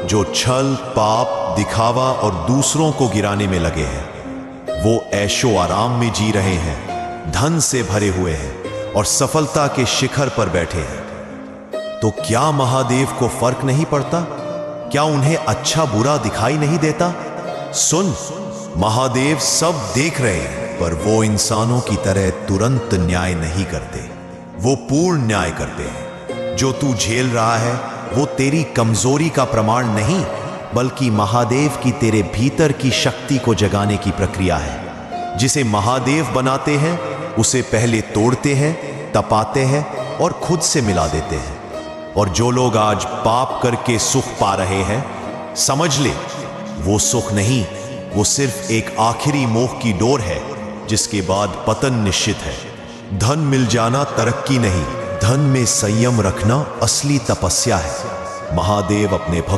जो छल, पाप, दिखावा और दूसरों को गिराने में लगे हैं। वो ऐशो आराम में जी रहे हैं, धन से भरे हुए हैं और सफलता के शिखर पर बैठे हैं। तो क्या महादेव को फर्क नहीं पड़ता? क्या उन्हें अच्छा बुरा दिखाई नहीं देता? सुन, महादेव सब देख रहे हैं, पर वो इंसानों की तरह तुरंत न्याय नहीं करते। वो पूर्ण न्याय करते हैं। जो तू झेल रहा है वो तेरी कमजोरी का प्रमाण नहीं, बल्कि महादेव की तेरे भीतर की शक्ति को जगाने की प्रक्रिया है। जिसे महादेव बनाते हैं उसे पहले तोड़ते हैं, तपाते हैं और खुद से मिला देते हैं। और जो लोग आज पाप करके सुख पा रहे हैं, समझ ले, वो सुख नहीं, वो सिर्फ एक आखिरी मोह की डोर है, जिसके बाद पतन निश्चित है। धन मिल जाना तरक्की नहीं, धन में संयम रखना असली तपस्या है। महादेव अपने भक्त